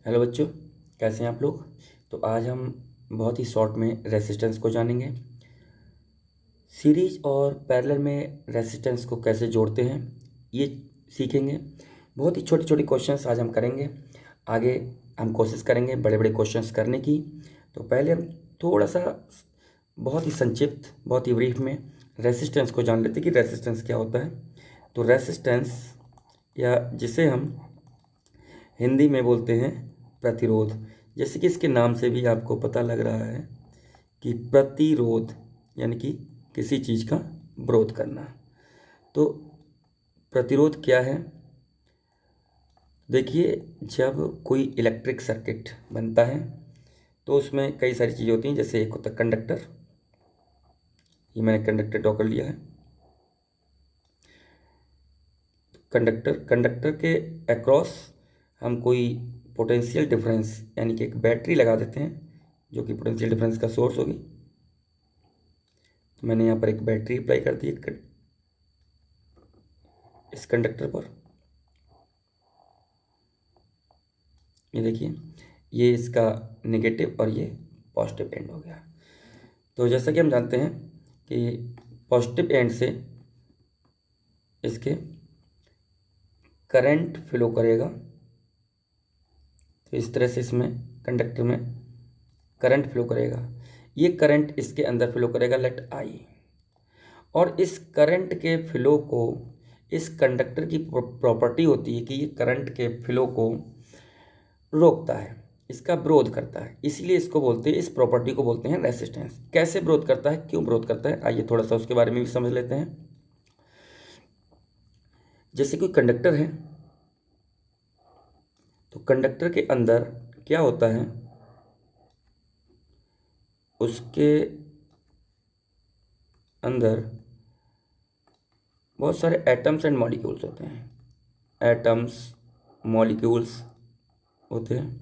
Hello बच्चों, कैसे हैं आप लोग। तो आज हम बहुत ही शॉर्ट में रेसिस्टेंस को जानेंगे। सीरीज और पैरेलल में रेसिस्टेंस को कैसे जोड़ते हैं ये सीखेंगे। बहुत ही छोटे छोटे क्वेश्चंस आज हम करेंगे। आगे हम कोशिश करेंगे बड़े बड़े क्वेश्चंस करने की। तो पहले हम थोड़ा सा बहुत ही संक्षिप्त, बहुत ही ब्रीफ में रेसिस्टेंस को जान लेते हैं कि रेसिस्टेंस क्या होता है। तो रेसिस्टेंस, या जिसे हम हिंदी में बोलते हैं प्रतिरोध, जैसे कि इसके नाम से भी आपको पता लग रहा है कि प्रतिरोध यानी कि किसी चीज़ का विरोध करना। तो प्रतिरोध क्या है? देखिए, जब कोई इलेक्ट्रिक सर्किट बनता है तो उसमें कई सारी चीज़ें होती हैं। जैसे एक होता है कंडक्टर, ये मैंने कंडक्टर ड्रॉ कर लिया है। कंडक्टर के अक्रॉस हम कोई पोटेंशियल डिफरेंस यानी कि एक बैटरी लगा देते हैं जो कि पोटेंशियल डिफरेंस का सोर्स होगी। तो मैंने यहाँ पर एक बैटरी अप्लाई कर दी इस कंडक्टर पर। ये देखिए, ये इसका नेगेटिव और ये पॉजिटिव एंड हो गया। तो जैसा कि हम जानते हैं कि पॉजिटिव एंड से इसके करंट फ्लो करेगा। तो इस तरह से इसमें कंडक्टर में करंट फ्लो करेगा। ये करंट इसके अंदर फ्लो करेगा, लेट आई। और इस करंट के फ्लो को, इस कंडक्टर की प्रॉपर्टी होती है कि ये करंट के फ्लो को रोकता है, इसका विरोध करता है। इसीलिए इसको बोलते हैं, इस प्रॉपर्टी को बोलते हैं रेसिस्टेंस। कैसे विरोध करता है, क्यों विरोध करता है, आइए थोड़ा सा उसके बारे में भी समझ लेते हैं। जैसे कोई कंडक्टर है, तो कंडक्टर के अंदर क्या होता है, उसके अंदर बहुत सारे एटम्स एंड मॉलिक्यूल्स होते हैं। एटम्स, मॉलिक्यूल्स होते हैं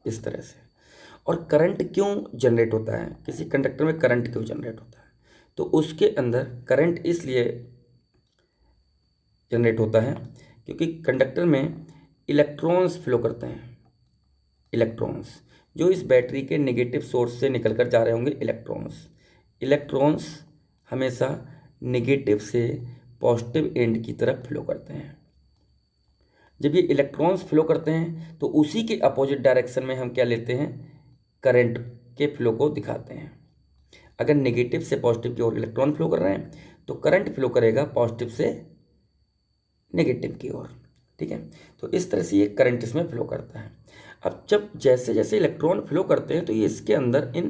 इस तरह से। और करंट क्यों जनरेट होता है, किसी कंडक्टर में करंट क्यों जनरेट होता है? तो उसके अंदर करंट इसलिए जनरेट होता है क्योंकि कंडक्टर में इलेक्ट्रॉन्स फ्लो करते हैं। इलेक्ट्रॉन्स जो इस बैटरी के नेगेटिव सोर्स से निकल कर जा रहे होंगे, इलेक्ट्रॉन्स हमेशा नेगेटिव से पॉजिटिव एंड की तरफ फ्लो करते हैं। जब ये इलेक्ट्रॉन्स फ्लो करते हैं तो उसी के अपोजिट डायरेक्शन में हम क्या लेते हैं, करंट के फ्लो को दिखाते हैं। अगर नेगेटिव से पॉजिटिव की ओर इलेक्ट्रॉन फ्लो कर रहे हैं तो करंट फ्लो करेगा पॉजिटिव से नेगेटिव की ओर। ठीक है, तो इस तरह से ये करंट इसमें फ्लो करता है। अब जब जैसे जैसे इलेक्ट्रॉन फ्लो करते हैं तो ये इसके अंदर इन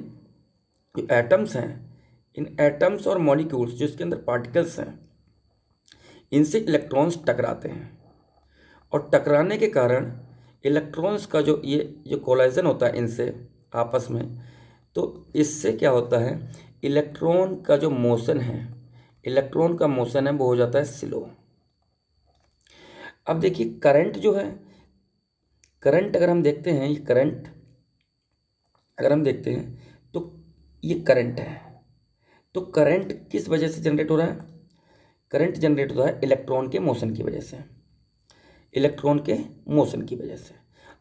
जो एटम्स हैं, इन एटम्स और मॉलिक्यूल्स जो इसके अंदर पार्टिकल्स हैं, इनसे इलेक्ट्रॉन्स टकराते हैं। और टकराने के कारण इलेक्ट्रॉन्स का जो कोलाइजन होता है इनसे आपस में, तो इससे क्या होता है, इलेक्ट्रॉन का जो मोशन है, इलेक्ट्रॉन का मोशन है वो हो जाता है स्लो। अब देखिए, करंट जो है, करंट अगर हम देखते हैं, ये करंट अगर हम देखते हैं तो ये करंट है। तो करंट किस वजह से जनरेट हो रहा है? करंट जनरेट होता है इलेक्ट्रॉन के मोशन की वजह से, इलेक्ट्रॉन के मोशन की वजह से।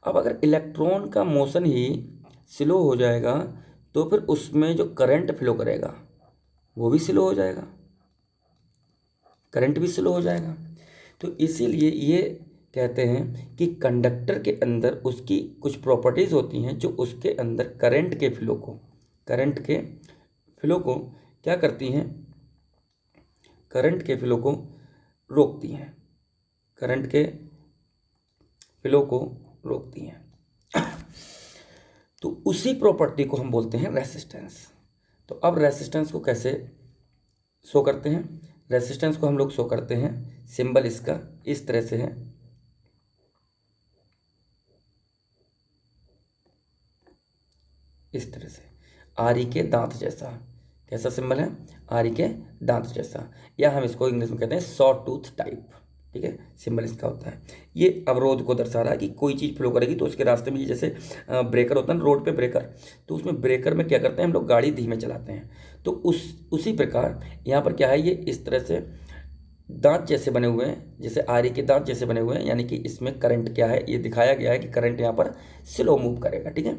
अब अगर इलेक्ट्रॉन का मोशन ही स्लो हो जाएगा तो फिर उसमें जो करंट फ्लो करेगा वो भी स्लो हो जाएगा, करंट भी स्लो हो जाएगा। तो इसीलिए ये कहते हैं कि कंडक्टर के अंदर उसकी कुछ प्रॉपर्टीज़ होती हैं जो उसके अंदर करंट के फ्लो को क्या करती हैं, करंट के फ्लो को रोकती हैं, करंट के फ्लो को रोकती हैं। तो उसी प्रॉपर्टी को हम बोलते हैं रेसिस्टेंस। तो अब रेसिस्टेंस को कैसे शो करते हैं? रेसिस्टेंस को हम लोग शो करते हैं, सिंबल इसका इस तरह से है। इस तरह से आरी के दांत जैसा। कैसा सिंबल है? आरी के दांत जैसा, या हम इसको इंग्लिश में कहते हैं सॉ टूथ टाइप। ठीक है, सिंबल इसका होता है। ये अवरोध को दर्शा रहा है कि कोई चीज़ फ्लो करेगी तो उसके रास्ते में, ये जैसे ब्रेकर होता है ना, रोड पे ब्रेकर, तो उसमें ब्रेकर में क्या करते हैं हम लोग, गाड़ी धीमे चलाते हैं। तो उसी प्रकार यहाँ पर क्या है, ये इस तरह से दांत जैसे बने हुए हैं, जैसे आरे के दांत जैसे बने हुए हैं, यानी कि इसमें करंट क्या है ये दिखाया गया है कि करंट यहाँ पर स्लो मूव करेगा। ठीक है,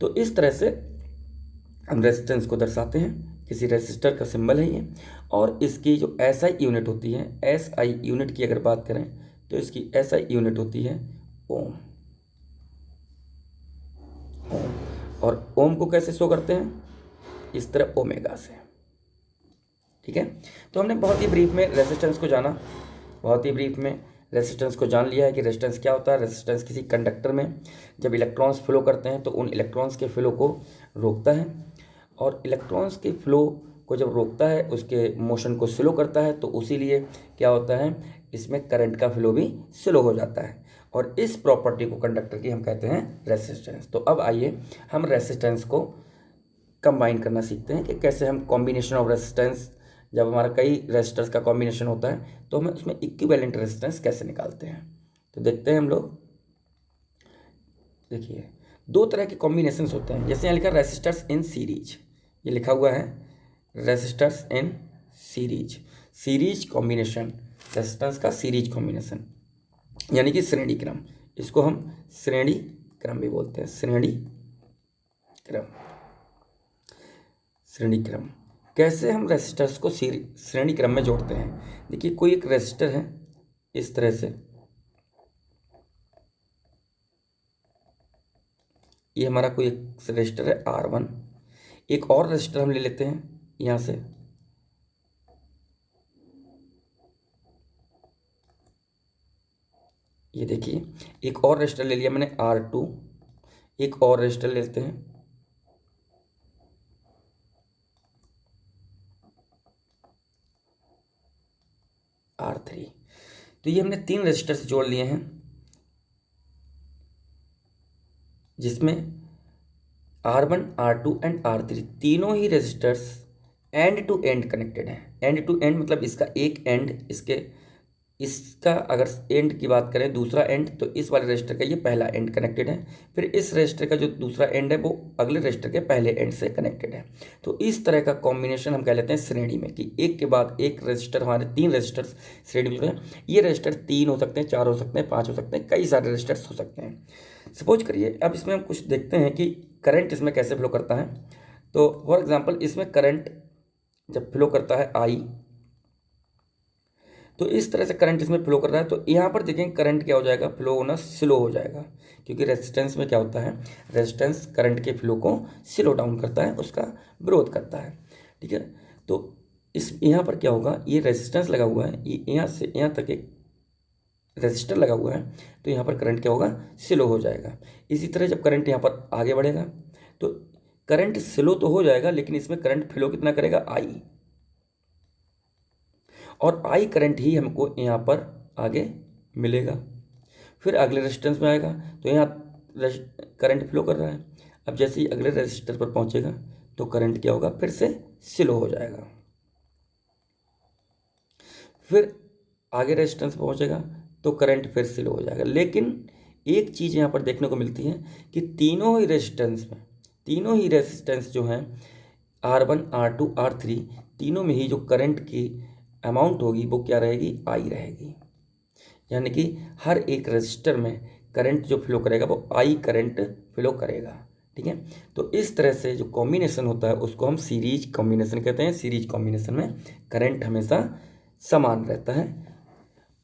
तो इस तरह से हम रेजिस्टेंस को दर्शाते हैं, किसी रेजिस्टर का सिंबल है ये। और इसकी जो एसआई यूनिट होती है, एसआई यूनिट की अगर बात करें तो इसकी एसआई यूनिट होती है ओम। ओम, और ओम को कैसे शो करते हैं, इस तरह ओमेगा से। ठीक है, तो हमने बहुत ही ब्रीफ में रेजिस्टेंस को जाना, बहुत ही ब्रीफ में रेजिस्टेंस को जान लिया है कि रेजिस्टेंस क्या होता है। रेजिस्टेंस किसी कंडक्टर में जब इलेक्ट्रॉन्स फ्लो करते हैं तो उन इलेक्ट्रॉन्स के फ्लो को रोकता है, और इलेक्ट्रॉन्स के फ्लो को जब रोकता है उसके मोशन को स्लो करता है, तो उसीलिए क्या होता है, इसमें करंट का फ्लो भी स्लो हो जाता है। और इस प्रॉपर्टी को कंडक्टर की हम कहते हैं रेजिस्टेंस। तो अब आइए हम रेजिस्टेंस को कंबाइन करना सीखते हैं कि कैसे हम कॉम्बिनेशन ऑफ रेजिस्टेंस, जब हमारा कई रेजिस्टर्स का कॉम्बिनेशन होता है तो हमें उसमें इक्विवेलेंट रेजिस्टेंस कैसे निकालते हैं। तो देखते हैं हम लोग। देखिए, दो तरह के कॉम्बिनेशंस होते हैं, जैसे यहाँ लिखा रेजिस्टर्स इन सीरीज, ये लिखा हुआ है resistors in series. Series combination, resistance का सीरीज कॉम्बिनेशन यानी कि श्रेणी क्रम, इसको हम श्रेणी क्रम भी बोलते हैं। श्रेणी क्रम, श्रेणी क्रम कैसे हम रेजिस्टर्स को श्रेणी क्रम में जोड़ते हैं। देखिए, कोई एक रेजिस्टर है इस तरह से, ये हमारा कोई एक रेजिस्टर है R1। एक और रेजिस्टर हम ले लेते हैं यहाँ से, ये देखिए एक और रेजिस्टर ले लिया मैंने R2। एक और रेजिस्टर लेते हैं R3। तो ये हमने तीन रेजिस्टर से जोड़ लिए हैं, जिसमें R1, R2 एंड R3 तीनों ही resistors end to end connected हैं। एंड टू एंड मतलब इसका एक एंड, इसका अगर एंड की बात करें दूसरा एंड, तो इस वाले रजिस्टर का ये पहला एंड कनेक्टेड है, फिर इस रजिस्टर का जो दूसरा एंड है वो अगले रजिस्टर के पहले एंड से कनेक्टेड है। तो इस तरह का कॉम्बिनेशन हम कह लेते हैं श्रेणी में, कि एक के बाद एक रजिस्टर, हमारे तीन रजिस्टर श्रेणी में जुड़े हैं। ये रजिस्टर 3 हो सकते हैं, 4 हो सकते हैं, 5 हो सकते हैं, कई सारे रजिस्टर्स हो सकते हैं। सपोज करिए अब इसमें हम कुछ देखते हैं कि करंट इसमें कैसे फ्लो करता है। तो फॉर एग्जाम्पल इसमें करंट जब फ्लो करता है आई, तो इस तरह से करंट इसमें फ्लो कर रहा है, तो यहाँ पर देखेंगे करंट क्या हो जाएगा, फ्लो होना स्लो हो जाएगा, क्योंकि रेजिस्टेंस में क्या होता है, रेजिस्टेंस करंट के फ्लो को स्लो डाउन करता है, उसका विरोध करता है। ठीक है, तो इस यहाँ पर क्या होगा, ये रेजिस्टेंस लगा हुआ है, ये यहाँ से यहाँ तक एक रेजिस्टर लगा हुआ है, तो यहाँ पर करंट क्या होगा, स्लो हो जाएगा। इसी तरह जब करंट यहाँ पर आगे बढ़ेगा तो करंट स्लो तो हो जाएगा, लेकिन इसमें करंट फ्लो कितना करेगा, आई, और आई करंट ही हमको यहाँ पर आगे मिलेगा। फिर अगले रेजिस्टेंस में आएगा तो यहाँ करंट फ्लो कर रहा है, अब जैसे ही अगले रेजिस्टर पर पहुँचेगा तो करंट क्या होगा, फिर से स्लो हो जाएगा। फिर आगे रेजिस्टेंस पहुँचेगा तो करंट फिर स्लो हो जाएगा। लेकिन एक चीज़ यहाँ पर देखने को मिलती है कि तीनों ही रेजिस्टेंस जो हैं R1, R2, R3, तीनों में ही जो करंट की अमाउंट होगी वो क्या रहेगी, आई रहेगी। यानी कि हर एक रजिस्टर में करंट जो फ्लो करेगा वो आई करंट फ्लो करेगा। ठीक है, तो इस तरह से जो कॉम्बिनेशन होता है उसको हम सीरीज कॉम्बिनेशन कहते हैं। सीरीज कॉम्बिनेशन में करंट हमेशा समान रहता है।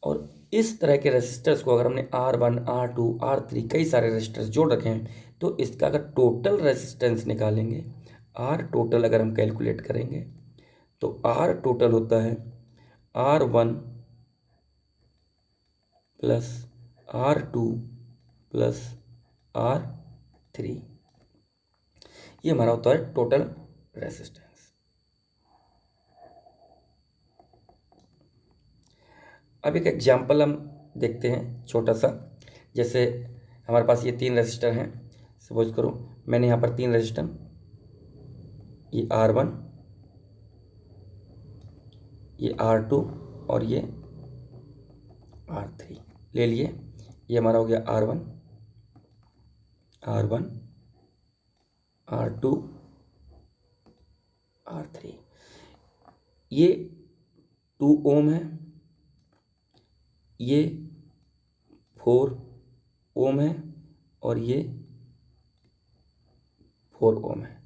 और इस तरह के रेजिस्टर्स को अगर हमने R1, R2, R3 कई सारे रेजिस्टर्स जोड़ रखे हैं तो इसका अगर टोटल रेजिस्टेंस निकालेंगे, R टोटल अगर हम कैलकुलेट करेंगे तो R टोटल होता है R1 plus R2 plus R3, ये हमारा होता है टोटल रेजिस्टेंस। अब एक एग्जाम्पल हम देखते हैं छोटा सा। जैसे हमारे पास ये तीन रेजिस्टर हैं, सपोज करो मैंने यहाँ पर तीन रेजिस्टर, ये R1, ये R2 और ये R3 ले लिए। ये हमारा हो गया R1, R2, R3। ये 2 ओम है, ये 4 ओम है और ये 4 ओम है।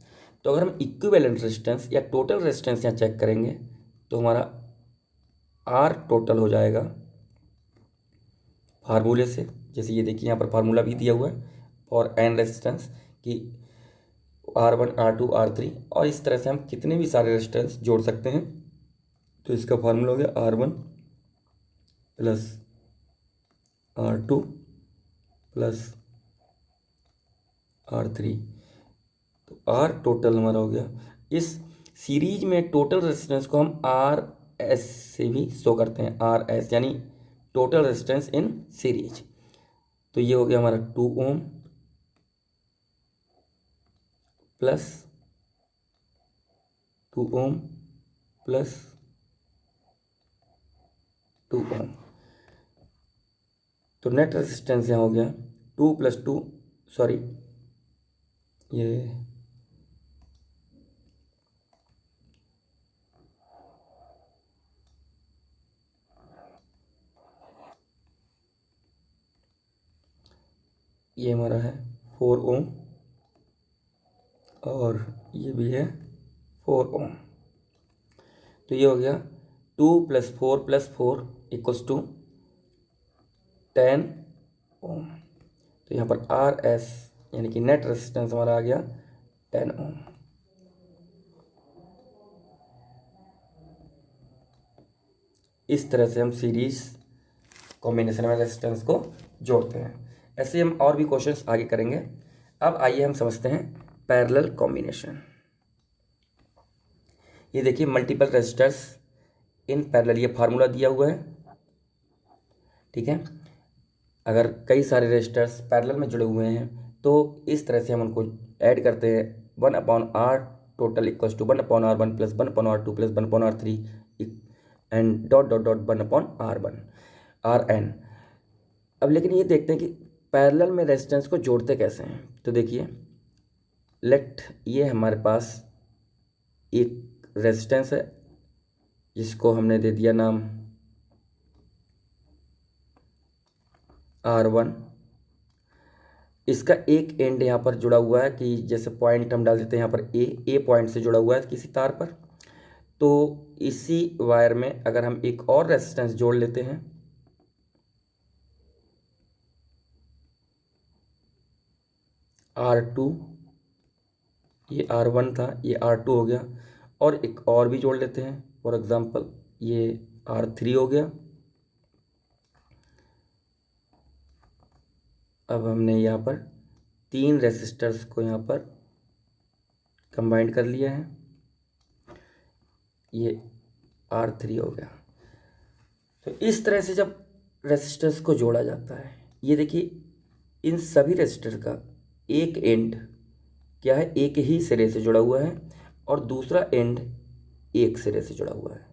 तो अगर हम इक्विवेलेंट रेजिस्टेंस या टोटल रेजिस्टेंस यहाँ चेक करेंगे तो हमारा आर टोटल हो जाएगा फार्मूले से, जैसे ये देखिए यहाँ पर फार्मूला भी दिया हुआ है फॉर एन रेजिस्टेंस कि R1 R2 R3, और इस तरह से हम कितने भी सारे रेजिस्टेंस जोड़ सकते हैं। तो इसका फार्मूला हो गया R1 plus R2 plus R3। तो R टोटल हमारा हो गया। इस सीरीज में टोटल रेजिस्टेंस को हम RS से भी शो करते हैं, RS यानी टोटल रेजिस्टेंस इन सीरीज। तो ये हो गया हमारा 2 ओम प्लस 2 ओम प्लस 2 ओम। तो नेट रेजिस्टेंस यहाँ हो गया 2 + 2, सॉरी ये हमारा है 4 ओम और ये भी है 4 ओम। तो ये हो गया 2 + 4 + 4 = 10 ओम। तो यहाँ पर RS यानी कि नेट रेजिस्टेंस हमारा आ गया 10 ओम। इस तरह से हम सीरीज कॉम्बिनेशन में रेजिस्टेंस को जोड़ते हैं। ऐसे हम और भी क्वेश्चंस आगे करेंगे। अब आइए हम समझते हैं पैरेलल कॉम्बिनेशन। ये देखिए मल्टीपल रेजिस्टर्स इन पैरेलल, ये फार्मूला दिया हुआ है, ठीक है। अगर कई सारे रेजिस्टर्स पैरेलल में जुड़े हुए हैं तो इस तरह से हम उनको ऐड करते हैं। 1/R total = 1/R1 + 1/R2 + 1/R3 and ... 1/R1 Rn। अब लेकिन ये देखते हैं कि पैरेलल में रेजिस्टेंस को जोड़ते कैसे हैं। तो देखिए ये हमारे पास एक रेजिस्टेंस है जिसको हमने दे दिया नाम R1। इसका एक एंड यहाँ पर जुड़ा हुआ है कि जैसे पॉइंट हम डाल देते हैं यहाँ पर ए पॉइंट से जुड़ा हुआ है किसी तार पर। तो इसी वायर में अगर हम एक और रेजिस्टेंस जोड़ लेते हैं R2, ये R1 था, ये R2 हो गया, और एक और भी जोड़ लेते हैं, फॉर एग्जांपल ये R3 हो गया। अब हमने यहाँ पर 3 रेसिस्टर्स को यहाँ पर कंबाइंड कर लिया है, ये R3 हो गया। तो इस तरह से जब रेसिस्टर्स को जोड़ा जाता है, ये देखिए इन सभी रेसिस्टर का एक एंड क्या है, एक ही सिरे से जुड़ा हुआ है और दूसरा एंड एक सिरे से जुड़ा हुआ है,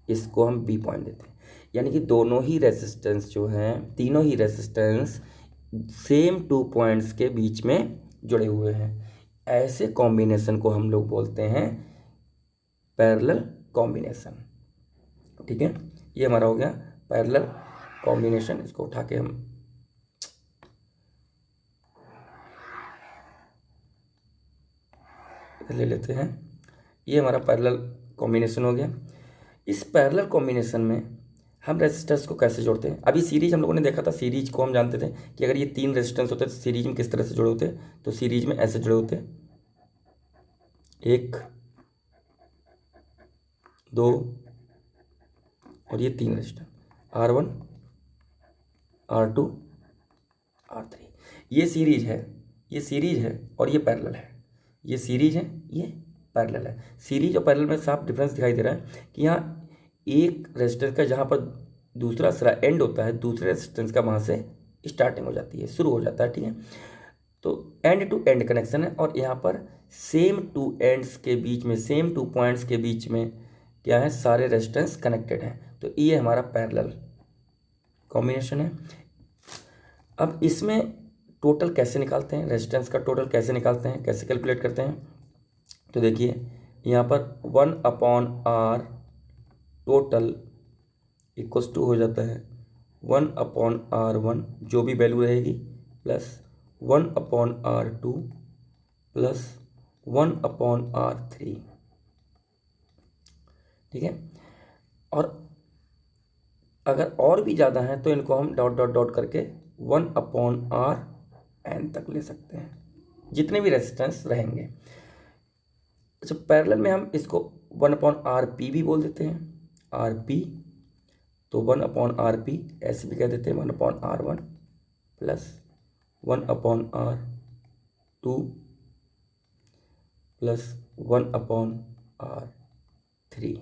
इसको हम B पॉइंट देते हैं। यानी कि दोनों ही रेसिस्टेंस जो हैं, तीनों ही रेसिस्टेंस सेम 2 पॉइंट्स के बीच में जुड़े हुए हैं। ऐसे कॉम्बिनेशन को हम लोग बोलते हैं पैरेलल कॉम्बिनेशन, ठीक है। ये हमारा हो गया पैरेलल कॉम्बिनेशन। इसको उठा के हम ले लेते हैं। ये हमारा पैरेलल कॉम्बिनेशन हो गया। इस पैरेलल कॉम्बिनेशन में हम रेजिस्टेंस को कैसे जोड़ते हैं। अभी सीरीज हम लोगों ने देखा था, सीरीज को हम जानते थे कि अगर ये 3 रेजिस्टेंस होते तो सीरीज में किस तरह से जुड़े होते। तो सीरीज में ऐसे जुड़े होते, 1 2 और ये 3 रेजिस्टेंस R1 R2 R3। ये सीरीज है, ये सीरीज है और ये पैरेलल है। ये सीरीज है, ये पैरेलल है। सीरीज और पैरेलल में साफ डिफरेंस दिखाई दे रहा है कि यहाँ एक रेजिस्टेंस का जहाँ पर दूसरा सिरा एंड होता है, दूसरे रेजिस्टेंस का वहाँ से स्टार्टिंग हो जाती है, शुरू हो जाता है, ठीक है। तो एंड टू एंड कनेक्शन है और यहाँ पर सेम 2 एंड्स के बीच में, सेम 2 पॉइंट्स के बीच में क्या है, सारे रेजिस्टेंस कनेक्टेड हैं। तो ये हमारा पैरेलल कॉम्बिनेशन है। अब इसमें टोटल कैसे निकालते हैं, रेजिस्टेंस का टोटल कैसे निकालते हैं, कैसे कैलकुलेट करते हैं। तो देखिए यहाँ पर 1/R टोटल इक्वल्स टू हो जाता है 1/R1 जो भी वैल्यू रहेगी प्लस 1/R2 प्लस 1/R3। ठीक है। और अगर और भी ज़्यादा हैं तो इनको हम डॉट डॉट डॉट करके 1/RN तक ले सकते हैं, जितने भी रेजिस्टेंस रहेंगे। अच्छा, पैरेलल में हम इसको 1/RP भी बोल देते हैं, RP। तो 1/RP ऐसे भी कह देते हैं 1/R1 plus 1/R2 plus 1/R3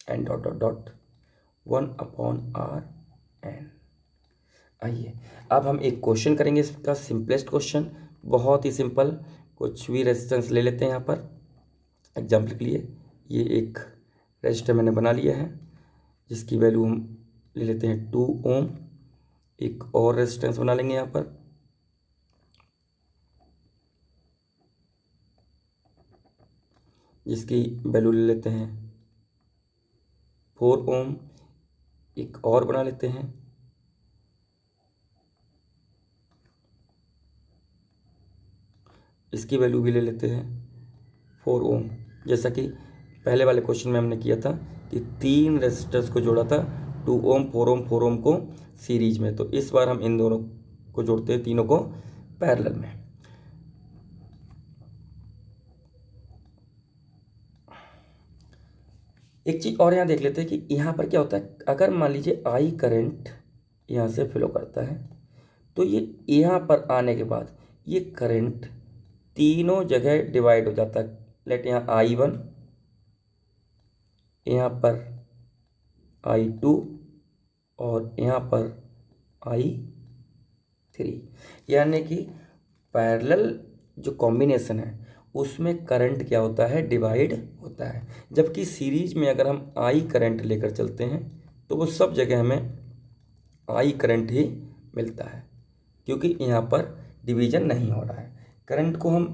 and dot dot dot 1/RN। आइए अब हम एक क्वेश्चन करेंगे, इसका सिंपलेस्ट क्वेश्चन, बहुत ही सिंपल। कुछ भी रेजिस्टेंस ले लेते हैं यहाँ पर एग्जाम्पल के लिए। ये एक रजिस्टर मैंने बना लिया है जिसकी वैल्यू हम ले लेते हैं 2 ओम। एक और रेजिस्टेंस बना लेंगे यहाँ पर, जिसकी वैल्यू ले लेते हैं 4 ओम। एक और बना लेते हैं, इसकी वैल्यू भी ले लेते हैं 4 ओम। जैसा कि पहले वाले क्वेश्चन में हमने किया था कि 3 रेजिस्टर्स को जोड़ा था 2 ओम 4 ओम 4 ओम को सीरीज में, तो इस बार हम इन दोनों को जोड़ते हैं, तीनों को पैरेलल में। एक चीज़ और यहाँ देख लेते हैं कि यहाँ पर क्या होता है। अगर मान लीजिए आई करंट यहाँ से फ्लो करता है तो ये यहाँ पर आने के बाद ये करंट तीनों जगह डिवाइड हो जाता है। लेट यहाँ I1, यहाँ पर I2 और यहाँ पर I3, यानी कि पैरेलल जो कॉम्बिनेशन है उसमें करंट क्या होता है, डिवाइड होता है। जबकि सीरीज में अगर हम आई करंट लेकर चलते हैं तो वो सब जगह हमें आई करंट ही मिलता है, क्योंकि यहाँ पर डिवीजन नहीं हो रहा है। करंट को हम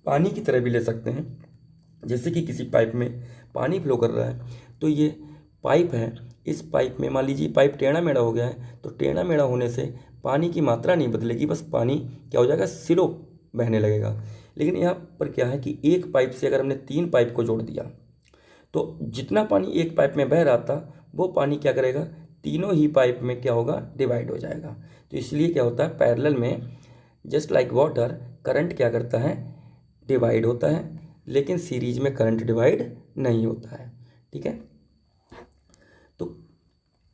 पानी की तरह भी ले सकते हैं। जैसे कि किसी पाइप में पानी फ्लो कर रहा है तो ये पाइप है, इस पाइप में मान लीजिए पाइप टेढ़ा मेढ़ा हो गया है तो टेढ़ा मेढ़ा होने से पानी की मात्रा नहीं बदलेगी, बस पानी क्या हो जाएगा, स्लो बहने लगेगा। लेकिन यहाँ पर क्या है कि एक पाइप से अगर हमने 3 पाइप को जोड़ दिया तो जितना पानी एक पाइप में बह रहा था वो पानी क्या करेगा, तीनों ही पाइप में क्या होगा, डिवाइड हो जाएगा। तो इसलिए क्या होता है, पैरेलल में जस्ट लाइक वाटर करंट क्या करता है, डिवाइड होता है, लेकिन सीरीज में करंट डिवाइड नहीं होता है। ठीक है। तो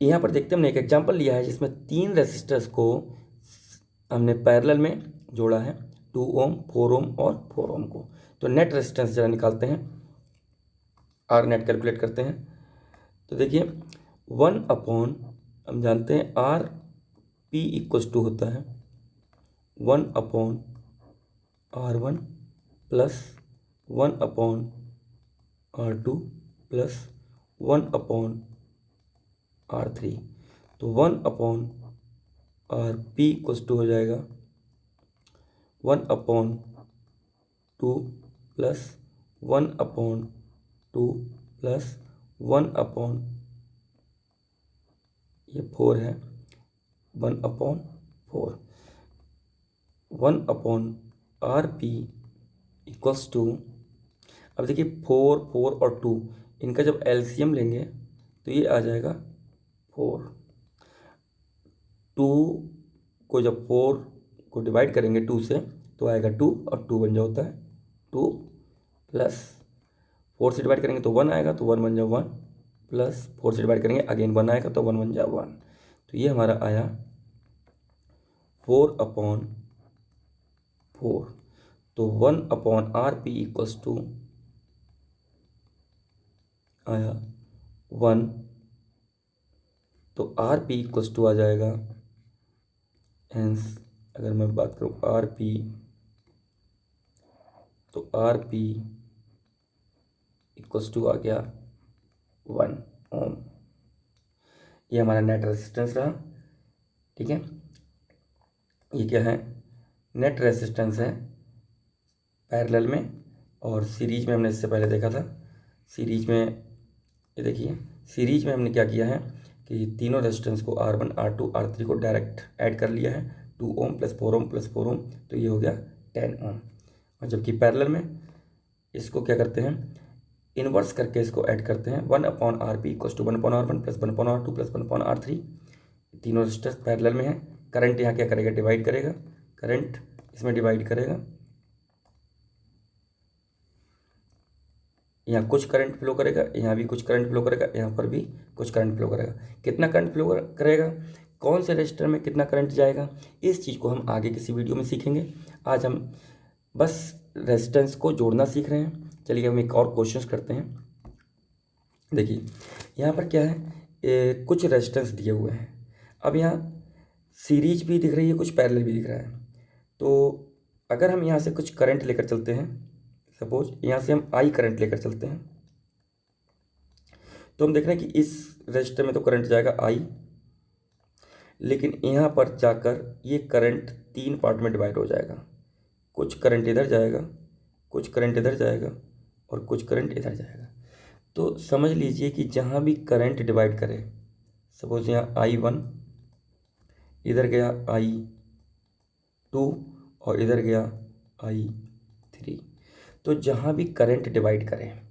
यहाँ पर देखते हैं, हमने एक एग्जांपल लिया है जिसमें 3 रेसिस्टर्स को हमने पैरेलल में जोड़ा है, 2 ओम 4 ओम और 4 ओम को। तो नेट रेजिस्टेंस जरा निकालते हैं, आर नेट कैलकुलेट करते हैं। तो देखिए 1/, हम जानते हैं RP इक्वल्स टू होता है 1/R1 plus 1/R2 plus 1/R3। तो 1/RP इक्वल्स टू हो जाएगा 1/2 प्लस 1/2 प्लस 1/, ये 4 है, 1/4। 1/RP इक्वल्स टू, अब देखिए 4 4 और 2 इनका जब एलसीएम लेंगे तो ये आ जाएगा 4। 2 को जब 4 को डिवाइड करेंगे 2 से तो आएगा 2 और 2 बन जाता है 2 प्लस 4 से डिवाइड करेंगे तो 1 आएगा, तो 1 बन जाए 1 प्लस 4 से डिवाइड करेंगे अगेन 1 आएगा तो 1 बन जाए 1। तो ये हमारा आया 4/4। तो 1/RP इक्वल्स टू आया 1। तो RP इक्वल्स टू आ जाएगा, हेंस अगर मैं बात करूँ RP, तो RP इक्वल्स टू आ गया 1 ओम। ये हमारा नेट रेजिस्टेंस रहा। ठीक है, ये क्या है, नेट रेजिस्टेंस है पैरेलल में, और सीरीज में हमने इससे पहले देखा था। सीरीज में ये देखिए सीरीज में हमने क्या किया है कि तीनों रेजिस्टेंस को R1 R2 R3 को डायरेक्ट ऐड कर लिया है, 2 ओम प्लस 4 ओम प्लस 4 ओम, तो ये हो गया 10 ओम। और जबकि पैरेलल में इसको क्या करते हैं, इन्वर्स करके इसको ऐड करते हैं, 1/RP equals to 1/R1 plus 1/R2 plus 1/R3। तीनों रेजिस्टेंस पैरेलल में है। करंट यहाँ क्या करेगा, डिवाइड करेगा, करंट इसमें डिवाइड करेगा, यहाँ कुछ करंट फ्लो करेगा, यहाँ भी कुछ करंट फ्लो करेगा, यहाँ पर भी कुछ करंट फ्लो करेगा। कितना करंट फ्लो करेगा, कौन से रजिस्टर में कितना करंट जाएगा, इस चीज़ को हम आगे किसी वीडियो में सीखेंगे। आज हम बस रेजिस्टेंस को जोड़ना सीख रहे हैं। चलिए हम एक और क्वेश्चन करते हैं। देखिए यहाँ पर क्या है, कुछ रेजिस्टेंस दिए हुए हैं। अब यहाँ सीरीज भी दिख रही है, कुछ पैरेलल भी दिख रहा है। तो अगर हम यहाँ से कुछ करंट लेकर चलते हैं, सपोज यहाँ से हम आई करंट लेकर चलते हैं, तो हम देख रहे हैं कि इस रजिस्टर में तो करंट जाएगा आई, लेकिन यहाँ पर जाकर ये करंट 3 पार्ट में डिवाइड हो जाएगा। कुछ करंट इधर जाएगा, कुछ करंट इधर जाएगा और कुछ करंट इधर जाएगा। तो समझ लीजिए कि जहाँ भी करंट डिवाइड करे, सपोज यहाँ I1 इधर गया I2 और इधर गया I3, तो जहाँ भी करंट डिवाइड करें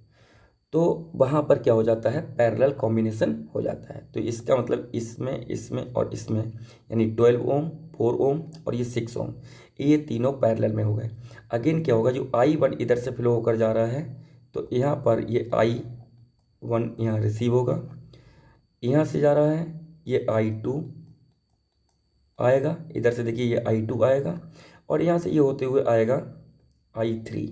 तो वहाँ पर क्या हो जाता है, पैरेलल कॉम्बिनेशन हो जाता है। तो इसका मतलब इसमें, इसमें और इसमें, यानी 12 ओम, 4 ओम और ये 6 ओम, ये तीनों पैरेलल में हो गए। अगेन क्या होगा, जो I1 इधर से फ्लो होकर जा रहा है, तो यहाँ पर ये I1 यहाँ रिसीव होगा, यहाँ से जा रहा है ये I2 आएगा, इधर से देखिए ये I2 आएगा, और यहाँ से ये होते हुए आएगा I3,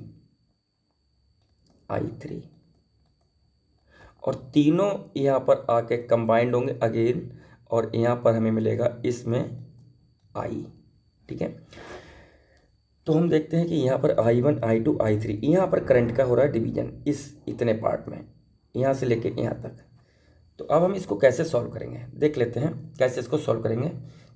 और तीनों यहाँ पर आके कंबाइंड होंगे अगेन, और यहाँ पर हमें मिलेगा इसमें I। ठीक है, तो हम देखते हैं कि यहाँ पर I1 I2 I3, यहाँ पर करंट का हो रहा है डिवीजन इस इतने पार्ट में, यहाँ से लेके यहाँ तक। तो अब हम इसको कैसे सॉल्व करेंगे, देख लेते हैं कैसे इसको सॉल्व करेंगे।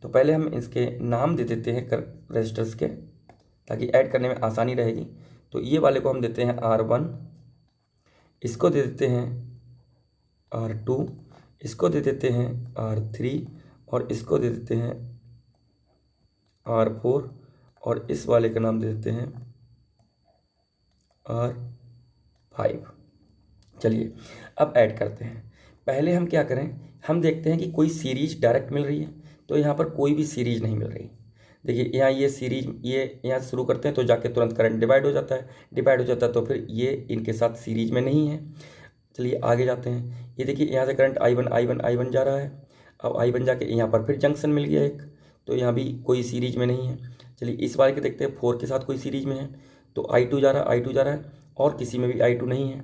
तो पहले हम इसके नाम दे देते हैं रजिस्टर्स के, ताकि ऐड करने में आसानी रहेगी। तो ये वाले को हम देते हैं R1, इसको दे देते हैं R2, इसको दे देते हैं R3, और इसको दे देते हैं R4, और इस वाले का नाम दे देते हैं R5। चलिए अब ऐड करते हैं। पहले हम क्या करें, हम देखते हैं कि कोई सीरीज डायरेक्ट मिल रही है, तो यहाँ पर कोई भी सीरीज नहीं मिल रही। देखिए यहाँ ये सीरीज, ये यहाँ से शुरू करते हैं तो जाके तुरंत करंट डिवाइड हो जाता है, तो फिर ये इनके साथ सीरीज में नहीं है। चलिए आगे जाते हैं। ये देखिए यहाँ से करंट I1 जा रहा है। अब I1 जाके यहाँ पर फिर जंक्शन मिल गया एक, तो यहाँ भी कोई सीरीज में नहीं है। चलिए इस वाले के देखते हैं, 4 के साथ कोई सीरीज में है, तो I2 जा रहा है, और किसी में भी I2 नहीं है।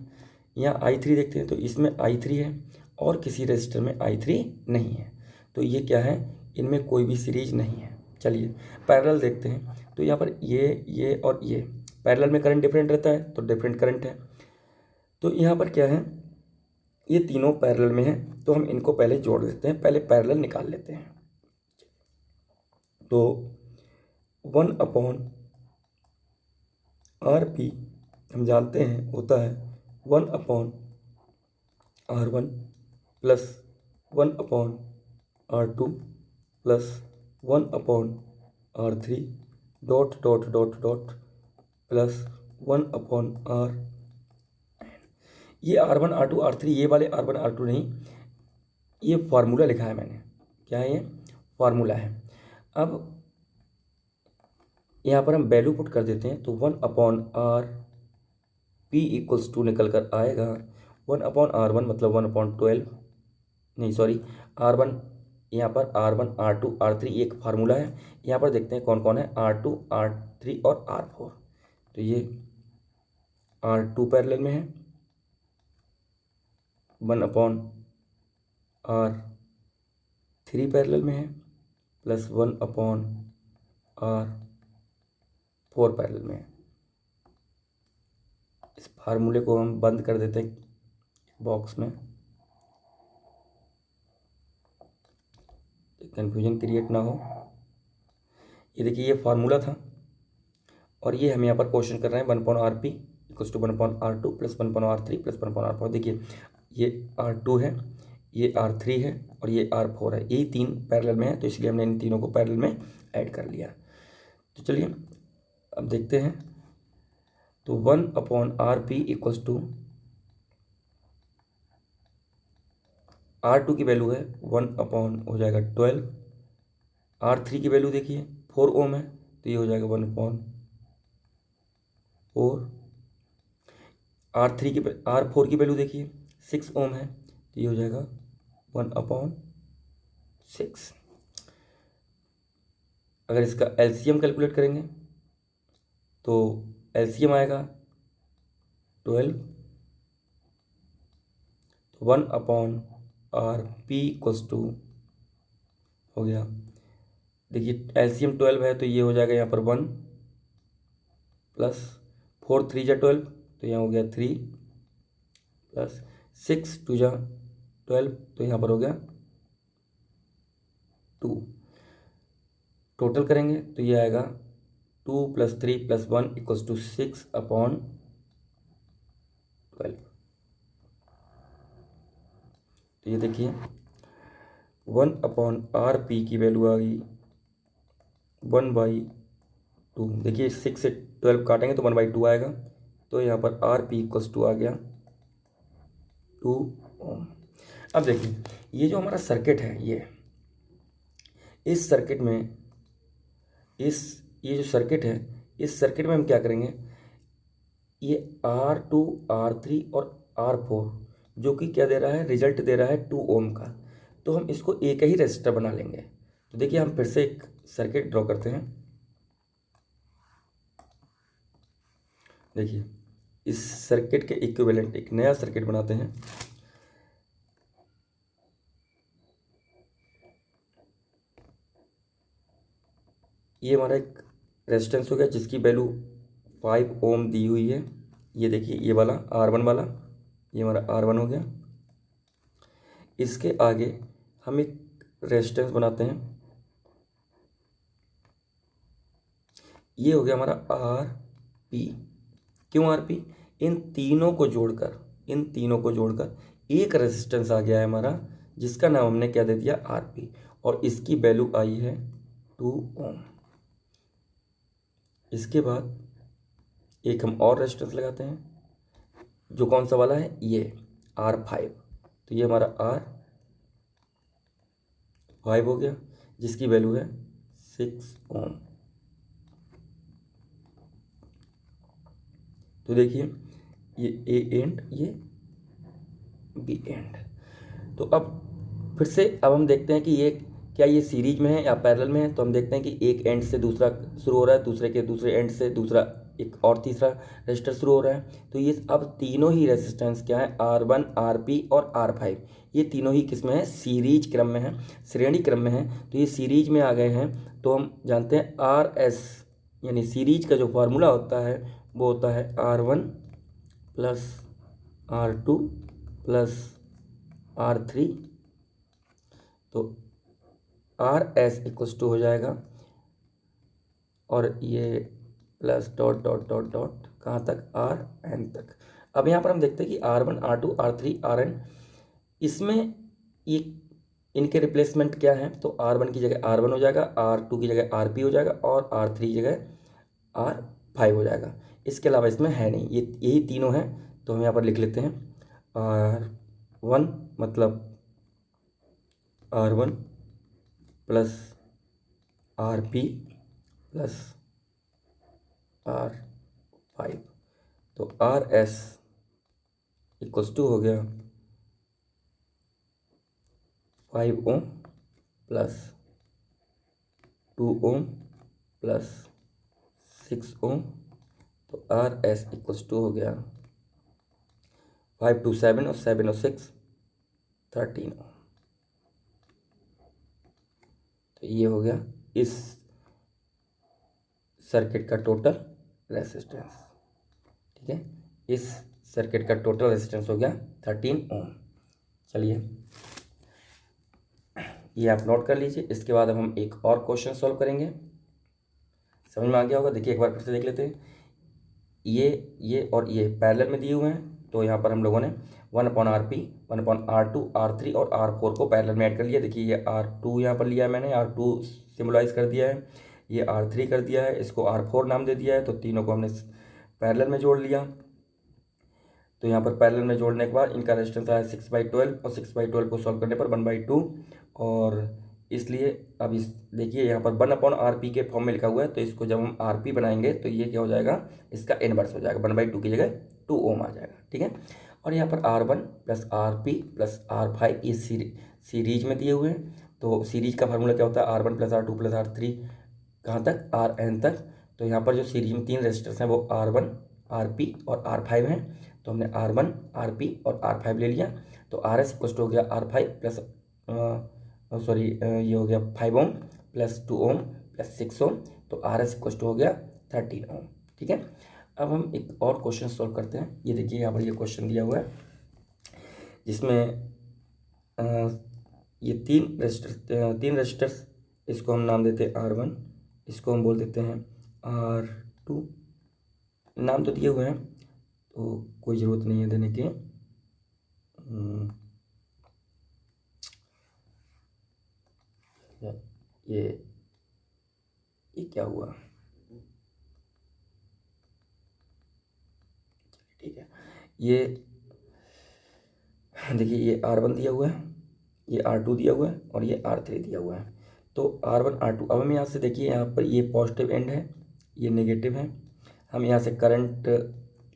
यहाँ I3 देखते हैं, तो इसमें I3 है और किसी रजिस्टर में I3 नहीं है। तो ये क्या है, इनमें कोई भी सीरीज नहीं है। चलिए पैरेलल देखते हैं। तो यहाँ पर ये और ये पैरेलल में करंट डिफरेंट रहता है, तो डिफरेंट करंट है। तो यहाँ पर क्या है, ये तीनों पैरेलल में है, तो हम इनको पहले जोड़ देते हैं, पहले पैरेलल निकाल लेते हैं। तो 1/RP हम जानते हैं होता है 1/R1 plus 1/R2 plus 1/R3 dot dot dot dot plus 1/R। ये R1 R2 R3, ये वाले R1 R2 नहीं, ये फार्मूला लिखा है मैंने, क्या है ये फार्मूला है। अब यहाँ पर हम वैल्यू पुट कर देते हैं, तो 1/RP इक्वल्स टू निकल कर आएगा 1/R1 मतलब 1/12, नहीं सॉरी R1, यहाँ पर R1 R2 R3 एक फार्मूला है। यहाँ पर देखते हैं कौन कौन है, R2 R3 और R4। तो ये R2 पैरेलल में है, 1/R3 पैरेलल में है, प्लस 1/R4 पैरेलल में है। इस फार्मूले को हम बंद कर देते हैं बॉक्स में, कन्फ्यूजन क्रिएट ना हो। ये देखिए ये फार्मूला था, और ये हम यहाँ पर क्वेश्चन कर रहे हैं 1/RP equals to 1/R2 plus 1/R3 plus 1/R4। देखिए ये R2 है, ये R3 है और ये R4 है, यही तीन पैरेलल में है, तो इसलिए हमने इन तीनों को पैरेलल में ऐड कर लिया। तो चलिए अब देखते हैं। तो 1/RP इक्वल्स टू R2 की वैल्यू है 1 हो जाएगा 12। R3 की वैल्यू देखिए 4 ओम है, तो ये हो जाएगा 1/4। R4 की वैल्यू देखिए 6 ओम है, तो ये हो जाएगा 1/6। अगर इसका एलसीएम कैलकुलेट करेंगे तो एलसीएम आएगा 12। तो 1/RP इक्वल्स टू हो गया, देखिए एलसीएम 12 है, तो ये हो जाएगा यहाँ पर 1 प्लस 4 3 जा 12, तो यहाँ हो गया 3 प्लस 6 2 जा 12, तो यहाँ पर हो गया 2। टोटल करेंगे तो ये आएगा 2 + 3 + 1 इक्वल्स टू 6/12। तो ये देखिए 1/RP की वैल्यू आ गई 1/2। देखिए 6 से 12 काटेंगे तो 1/2 आएगा, तो यहाँ पर RP इक्वल्स टू आ गया 2 ओम। अब देखिए ये जो हमारा सर्किट है, इस सर्किट में ये जो सर्किट है, इस सर्किट में हम क्या करेंगे, ये R2 R3 और R4 जो कि क्या दे रहा है, रिजल्ट दे रहा है 2 ओम का, तो हम इसको एक ही रेजिस्टर बना लेंगे। तो देखिए हम फिर से एक सर्किट ड्रॉ करते हैं। देखिए इस सर्किट के इक्विवेलेंट एक नया सर्किट बनाते हैं। ये हमारा एक रेजिस्टेंस हो गया जिसकी वैल्यू 5 ओम दी हुई है। ये देखिए ये वाला R1 वाला, ये हमारा R1 हो गया। इसके आगे हम एक रेजिस्टेंस बनाते हैं, ये हो गया हमारा RP। क्यों RP? इन तीनों को जोड़कर एक रेजिस्टेंस आ गया है हमारा, जिसका नाम हमने क्या दे दिया, RP, और इसकी वैल्यू आई है 2 ओम। इसके बाद एक हम और रेजिस्टेंस लगाते हैं, जो कौन सा वाला है, ये R5। तो ये हमारा R5 हो गया, जिसकी वैल्यू है 6 ओम। तो देखिए ये A एंड, ये B एंड। तो अब फिर से अब हम देखते हैं कि ये क्या ये सीरीज में है या पैरेलल में है। तो हम देखते हैं कि एक एंड से दूसरा शुरू हो रहा है, दूसरे एंड से दूसरा एक और तीसरा रेजिस्टर शुरू हो रहा है। तो ये अब तीनों ही रेजिस्टेंस क्या है, R1 RP और R5, ये तीनों ही किस में है, सीरीज क्रम में है, श्रेणी क्रम में है। तो ये सीरीज में आ गए हैं, तो हम जानते हैं RS, यानी सीरीज का जो फार्मूला होता है वो होता है R1 + R2 + R3। तो RS इक्वल्स टू हो जाएगा, और ये plus dot dot dot dot कहाँ तक, RN तक। अब यहाँ पर हम देखते हैं कि R1 R2 R3 RN, इसमें ये इनके रिप्लेसमेंट क्या है, तो R1 की जगह R1 हो जाएगा, R2 की जगह RP हो जाएगा, और R3 की जगह R5 हो जाएगा। इसके अलावा इसमें है नहीं, ये यही तीनों हैं। तो हम यहाँ पर लिख लेते हैं R1 मतलब R1 + RP + R5। तो RS इक्वल्स टू हो गया 5 ओम + 2 ओम + 6 ओम। तो RS इक्वल्स टू हो गया 5 2 7 और 7 और 6 13 ओम। तो ये हो गया इस सर्किट का टोटल रेजिस्टेंस। ठीक है, इस सर्किट का टोटल रेजिस्टेंस हो गया 13 ओम। चलिए ये आप नोट कर लीजिए। इसके बाद अब हम एक और क्वेश्चन सॉल्व करेंगे। समझ में आ गया होगा। देखिए एक बार फिर से देख लेते हैं। ये और ये पैरेलल में दिए हुए हैं, तो यहाँ पर हम लोगों ने 1/RP 1/R2 R3 और R4 को पैरेलल में ऐड कर लिया। देखिए ये R2 यहाँ पर लिया है मैंने, R2 सिम्बलाइज कर दिया है, ये R3 कर दिया है, इसको R4 नाम दे दिया है। तो तीनों को हमने पैरेलल में जोड़ लिया। तो यहाँ पर पैरेलल में जोड़ने के बाद इनका रेजिस्टेंस आया 6/12 और 6/12 को सॉल्व करने पर 1/2। और इसलिए अब इस देखिए यहाँ पर 1/RP के फॉर्म में लिखा हुआ है, तो इसको जब हम RP बनाएंगे तो ये क्या हो जाएगा, इसका इनवर्स हो जाएगा, 1/2 की जगह 2 ओम आ जाएगा। ठीक है। और यहाँ पर R1 + RP + R5 ये सीरीज में दिए हुए हैं। तो सीरीज का फार्मूला क्या होता है, R1 + R2 + R3 कहाँ तक, Rn तक। तो यहाँ पर जो सीरीज में 3 रेजिस्टर्स हैं वो R1 RP और R5 हैं। तो हमने R1 RP और R5 ले लिया। तो RS हो गया R5 प्लस सॉरी ये हो गया 5 ओम + 2 ओम + 6 ओम। तो RS हो गया 13 ओम। ठीक है। अब हम एक और क्वेश्चन सॉल्व करते हैं। ये देखिए यहाँ पर ये क्वेश्चन दिया हुआ है जिसमें ये तीन रेजिस्टर्स, इसको हम नाम देते हैं R1, इसको हम बोल देते हैं R2। नाम तो दिए हुए हैं तो कोई ज़रूरत नहीं है देने की। ये क्या हुआ, ठीक है। ये देखिए ये R1 दिया हुआ है, ये R2 दिया हुआ है और ये R3 दिया हुआ है। तो R1 R2, अब हम यहाँ से देखिए यहाँ पर ये पॉजिटिव एंड है, ये नेगेटिव है। हम यहाँ से करंट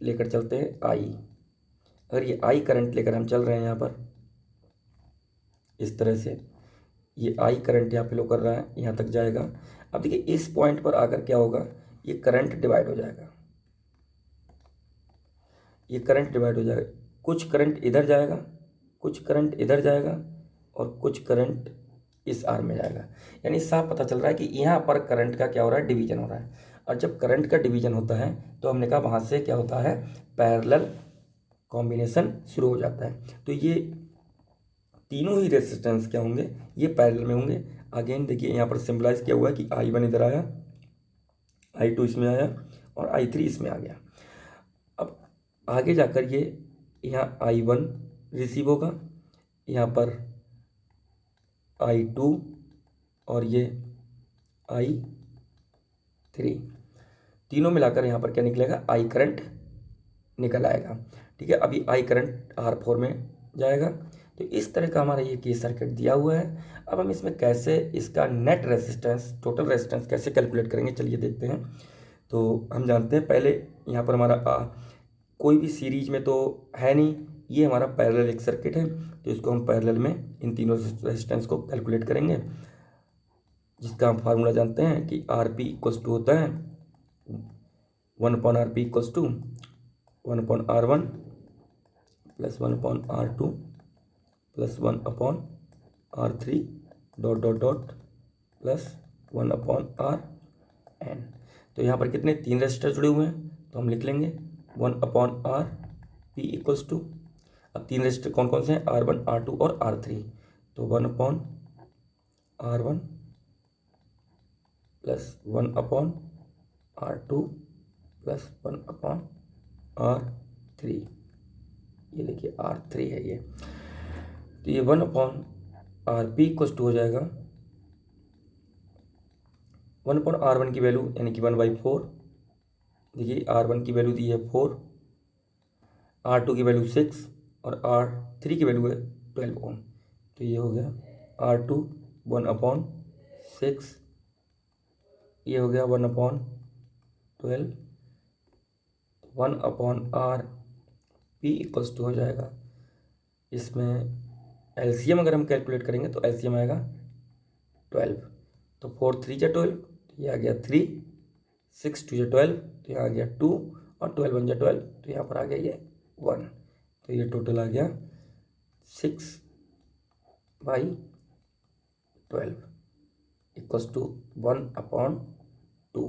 लेकर चलते हैं I। अगर ये I करंट लेकर हम चल रहे हैं यहाँ पर इस तरह से, ये I करंट यहाँ फ्लो कर रहा है, यहाँ तक जाएगा। अब देखिए इस पॉइंट पर आकर क्या होगा, ये करंट डिवाइड हो जाएगा, ये करंट डिवाइड हो जाएगा। कुछ करंट इधर जाएगा, कुछ करंट इधर जाएगा और कुछ करंट इस आर में जाएगा। यानी साफ पता चल रहा है कि यहाँ पर करंट का क्या हो रहा है, डिवीजन हो रहा है। और जब करंट का डिवीजन होता है तो हमने कहा वहाँ से क्या होता है, पैरेलल कॉम्बिनेशन शुरू हो जाता है। तो ये तीनों ही रेजिस्टेंस क्या होंगे, ये पैरेलल में होंगे। अगेन देखिए यहाँ पर सिंबलाइज किया हुआ है कि I1 इधर आया, I2 इसमें आया और I3 इसमें आ गया। अब आगे जाकर ये यहाँ I1 रिसीव होगा, यहाँ पर I2 और ये I3, तीनों मिलाकर यहाँ पर क्या निकलेगा, I करंट निकल आएगा। ठीक है। अभी I करंट R4 में जाएगा। तो इस तरह का हमारा ये केस सर्किट दिया हुआ है। अब हम इसमें कैसे इसका नेट रेजिस्टेंस, टोटल रेजिस्टेंस कैसे कैलकुलेट करेंगे, चलिए देखते हैं। तो हम जानते हैं पहले यहाँ पर हमारा कोई भी सीरीज में तो है नहीं, ये हमारा पैरेलल एक सर्किट है। तो इसको हम पैरेलल में इन तीनों रेजिस्टेंस को कैलकुलेट करेंगे, जिसका हम फार्मूला जानते हैं कि RP = होता है 1/RP = 1/R1 + 1/R2 + 1/R3 ... + 1/Rn। तो यहाँ पर कितने, 3 रेजिस्टर जुड़े हुए हैं, तो हम लिख लेंगे 1/RP = अब 3 रेजिस्टर कौन कौन से हैं, R1 R2 और R3। तो 1/R1 + 1/R2 + 1/R3। ये देखिए R3 है ये। तो ये 1/RP = हो जाएगा 1/R1 की वैल्यू यानी कि 1/4। देखिए R1 की वैल्यू दी है 4, R2 की वैल्यू 6 और R3 की वैल्यू है 12 ओम। तो ये हो गया R2 1/6, ये हो गया 1/12, 1/RP = हो जाएगा, इसमें LCM अगर हम कैलकुलेट करेंगे तो LCM आएगा 12। तो 4 3 जा 12, ये आ गया 3, 6 2 जा 12, तो यहाँ आ गया 2 और 12 1 जा 12, तो यहाँ पर आ गया ये 1। तो ये टोटल आ गया 6/12 = 1/2।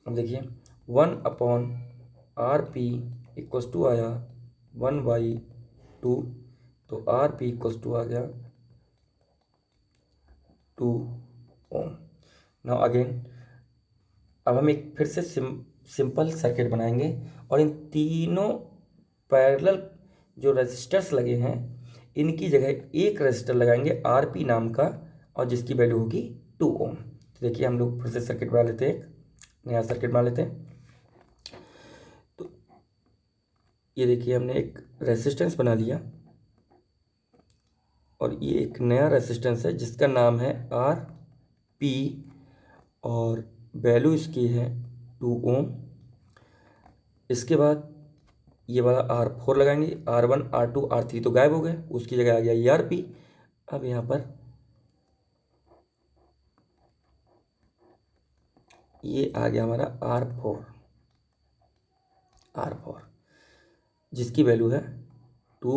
अब देखिए 1/RP = आया 1/2, तो RP = आ गया 2 ओम। नाउ अगेन अब हम एक फिर से सिंपल सर्किट बनाएंगे और इन तीनों पैरेलल जो रजिस्टर्स लगे हैं इनकी जगह एक रजिस्टर लगाएंगे आरपी नाम का, और जिसकी वैल्यू होगी 2 ओम। तो देखिए हम लोग फिर से सर्किट बना लेते हैं, एक नया सर्किट बना लेते हैं। तो ये देखिए हमने एक रेजिस्टेंस बना लिया, और ये एक नया रेजिस्टेंस है जिसका नाम है आर पी, और वैल्यू इसकी है 2 ओम। इसके बाद ये वाला R4 लगाएंगे, R1 R2 R3 तो गायब हो गए, उसकी जगह आ गया ERP। अब यहाँ पर ये आ गया हमारा R4 जिसकी वैल्यू है 2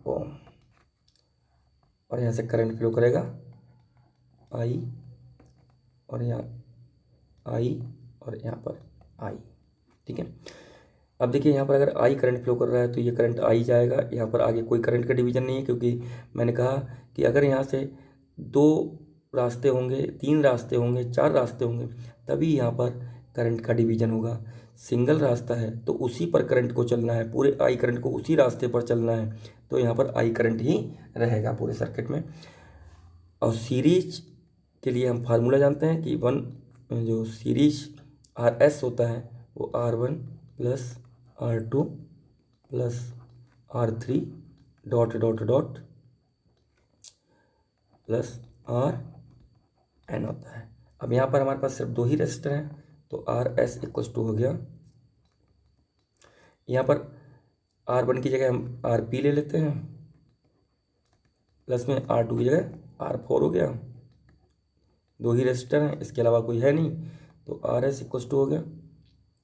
ओम, और यहाँ से करंट फ्लो करेगा I, और यहाँ I, और यहाँ पर I। ठीक है, अब देखिए यहाँ पर अगर I करंट फ्लो कर रहा है तो ये करंट I जाएगा, यहाँ पर आगे कोई करंट का डिवीजन नहीं है, क्योंकि मैंने कहा कि अगर यहाँ से 2 रास्ते होंगे, 3 रास्ते होंगे, 4 रास्ते होंगे, तभी यहाँ पर करंट का डिवीजन होगा। सिंगल रास्ता है तो उसी पर करंट को चलना है, पूरे I करंट को उसी रास्ते पर चलना है, तो यहाँ पर I करंट ही रहेगा पूरे सर्किट में। और सीरीज के लिए हम फार्मूला जानते हैं कि जो सीरीज RS होता है वो R1 plus R2 plus R3 dot dot dot plus RN होता है। अब यहाँ पर हमारे पास सिर्फ 2 ही रेजिस्टर हैं, तो RS इक्वल्स टू हो गया, यहाँ पर R1 की जगह हम RP ले लेते हैं, प्लस में R2 की जगह R4 हो गया। 2 ही रेजिस्टर हैं, इसके अलावा कोई है नहीं, तो RS इक्वल्स टू हो गया,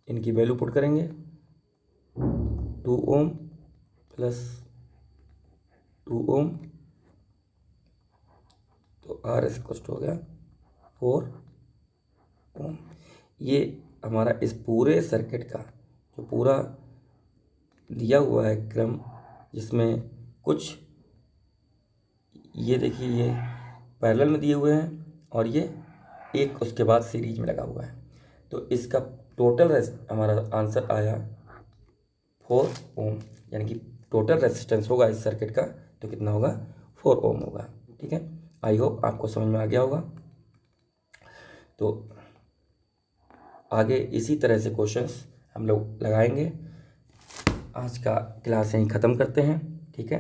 इनकी वैल्यू पुट करेंगे 2 ओम प्लस 2 ओम, तो RS इक्वल्स टू हो गया 4 ओम। ये हमारा इस पूरे सर्किट का जो पूरा दिया हुआ है क्रम, जिसमें कुछ ये देखिए ये पैरेलल में दिए हुए हैं और ये एक उसके बाद सीरीज में लगा हुआ है, तो इसका टोटल हमारा आंसर आया 4 ओम, यानी कि टोटल रेजिस्टेंस होगा इस सर्किट का तो कितना होगा 4 ओम होगा। ठीक है, आई होप आपको समझ में आ गया होगा। तो आगे इसी तरह से क्वेश्चंस हम लोग लगाएंगे। आज का क्लास यहीं ख़त्म करते हैं। ठीक है।